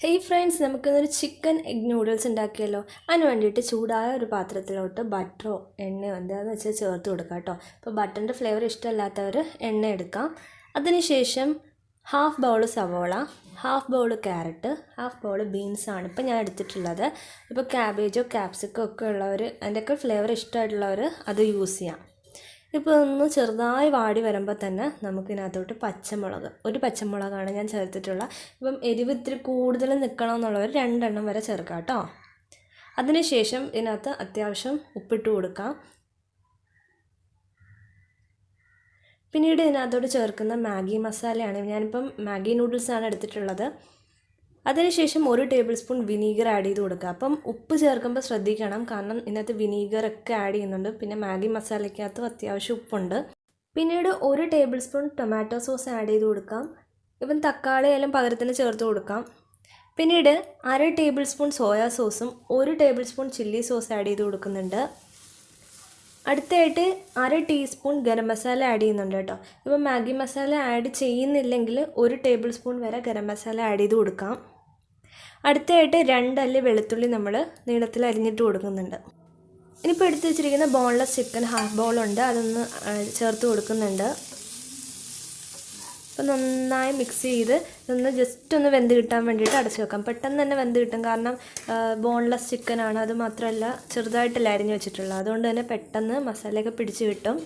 Hey friends, നമുക്കിന്നൊരു chicken egg noodles ഉണ്ടാക്കിയല്ലോ. അതിന് വേണ്ടിയിട്ട് ചൂടായ ഒരു പാത്രത്തിലോട്ട് ബട്ടറോ എണ്ണയോ എന്താണെന്ന് വെച്ചാൽ ചേർത്ത് കൊടുക്കാം കേട്ടോ. അപ്പോൾ ബട്ടറിൻ്റെ ഫ്ലേവർ ഇഷ്ടമല്ലാത്തവർ എണ്ണ എടുക്കാം. അതിനുശേഷം ഹാഫ് ബൗൾ സവോള, half bowl carrot, half bowl ബീൻസാണ് ഇപ്പോൾ ഞാൻ എടുത്തിട്ടുള്ളത്. ഇപ്പോൾ ക്യാബേജോ ക്യാപ്സിക്കോ ഒക്കെ ഉള്ളവർ, അതിൻ്റെയൊക്കെ ഫ്ലേവർ ഇഷ്ടമായിട്ടുള്ളവർ അത് യൂസ് ചെയ്യാം. ഇപ്പോൾ ഒന്ന് ചെറുതായി വാടി വരുമ്പോൾ തന്നെ നമുക്കിതിനകത്തോട്ട് ഒരു പച്ചമുളകാണ് ഞാൻ ചേർത്തിട്ടുള്ളത്. ഇപ്പം എരിവ് ഇത്തിരി കൂടുതൽ നിൽക്കണമെന്നുള്ളവർ 2 എണ്ണം വരെ ചേർക്കാം കേട്ടോ. അതിനുശേഷം ഇതിനകത്ത് അത്യാവശ്യം ഉപ്പിട്ട് കൊടുക്കാം. പിന്നീട് ഇതിനകത്തോട്ട് ചേർക്കുന്ന മാഗി മസാലയാണ്. ഞാനിപ്പം മാഗി നൂഡിൽസാണ് എടുത്തിട്ടുള്ളത്. അതിനുശേഷം 1 ടേബിൾ സ്പൂൺ വിനീഗർ ആഡ് ചെയ്ത് കൊടുക്കുക. അപ്പം ഉപ്പ് ചേർക്കുമ്പോൾ ശ്രദ്ധിക്കണം, കാരണം ഇതിനകത്ത് വിനീഗറൊക്കെ ആഡ് ചെയ്യുന്നുണ്ട്. പിന്നെ മാഗി മസാലയ്ക്കകത്തും അത്യാവശ്യം ഉപ്പുണ്ട്. പിന്നീട് 1 table spoon tomato sauce add ചെയ്ത് കൊടുക്കാം. ഇപ്പം തക്കാളി എല്ലാം പകരത്തിന് ചേർത്ത് കൊടുക്കാം. പിന്നീട് 1/2 ടേബിൾ സ്പൂൺ സോയാ സോസും 1 table spoon chilli sauce add ചെയ്ത് കൊടുക്കുന്നുണ്ട്. അടുത്തായിട്ട് 1/2 ടീസ്പൂൺ ഗരം മസാല ആഡ് ചെയ്യുന്നുണ്ട് കേട്ടോ. ഇപ്പം മാഗി മസാല ആഡ് ചെയ്യുന്നില്ലെങ്കിൽ 1 ടേബിൾ സ്പൂൺ വരെ ഗരം മസാല ആഡ് ചെയ്ത് കൊടുക്കാം. അടുത്തായിട്ട് 2 അല്ലി വെളുത്തുള്ളി നമ്മൾ നീളത്തിൽ അരിഞ്ഞിട്ട് കൊടുക്കുന്നുണ്ട്. ഇനിയിപ്പോൾ എടുത്ത് വെച്ചിരിക്കുന്ന ബോൺലെസ് ചിക്കൻ ഹാഫ് ബൗളുണ്ട്, അതൊന്ന് ചേർത്ത് കൊടുക്കുന്നുണ്ട്. അപ്പോൾ നന്നായി മിക്സ് ചെയ്ത് ഇതൊന്ന് ജസ്റ്റ് ഒന്ന് വെന്ത് കിട്ടാൻ വേണ്ടിയിട്ട് അടച്ചു വെക്കാം. പെട്ടെന്ന് തന്നെ വെന്ത് കിട്ടും, കാരണം ബോൺലെസ് ചിക്കനാണ്. അത് മാത്രമല്ല ചെറുതായിട്ടല്ല അരിഞ്ഞ് വെച്ചിട്ടുള്ളത്, അതുകൊണ്ട് തന്നെ പെട്ടെന്ന് മസാലയൊക്കെ പിടിച്ച് കിട്ടും.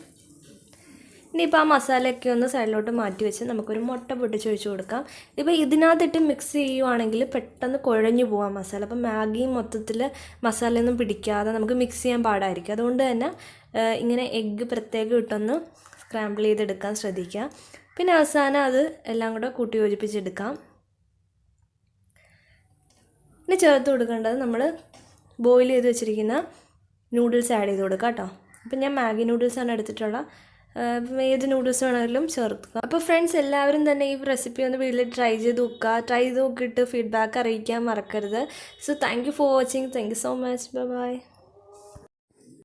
ഇനിയിപ്പോൾ ആ മസാലയൊക്കെ ഒന്ന് സൈഡിലോട്ട് മാറ്റി വെച്ച് നമുക്കൊരു മുട്ട പൊട്ടിച്ചൊഴിച്ച് കൊടുക്കാം. ഇപ്പോൾ ഇതിനകത്തിട്ട് മിക്സ് ചെയ്യുവാണെങ്കിൽ പെട്ടെന്ന് കുഴഞ്ഞു പോകാം മസാല. അപ്പോൾ മാഗി മൊത്തത്തിൽ മസാലയൊന്നും പിടിക്കാതെ നമുക്ക് മിക്സ് ചെയ്യാൻ പാടായിരിക്കും. അതുകൊണ്ട് തന്നെ ഇങ്ങനെ എഗ്ഗ് പ്രത്യേകം ഇട്ടൊന്ന് സ്ക്രാമ്പിൾ ചെയ്തെടുക്കാൻ ശ്രദ്ധിക്കുക. പിന്നെ അവസാനം അത് എല്ലാം കൂടെ കൂട്ടി യോജിപ്പിച്ചെടുക്കാം. ഇനി ചേർത്ത് കൊടുക്കേണ്ടത് നമ്മൾ ബോയിൽ ചെയ്ത് വെച്ചിരിക്കുന്ന നൂഡിൽസ് ആഡ് ചെയ്ത് കൊടുക്കാം കേട്ടോ. അപ്പം ഞാൻ മാഗി നൂഡിൽസാണ് എടുത്തിട്ടുള്ളത്. ഏത് നൂഡിൽസ് വേണമെങ്കിലും ചേർക്കുക. അപ്പോൾ ഫ്രണ്ട്സ്, എല്ലാവരും തന്നെ ഈ റെസിപ്പി ഒന്ന് വീട്ടിൽ ട്രൈ ചെയ്ത് നോക്കിയിട്ട് ഫീഡ്ബാക്ക് അറിയിക്കാൻ മറക്കരുത്. So thank you for watching. Thank you so much. By.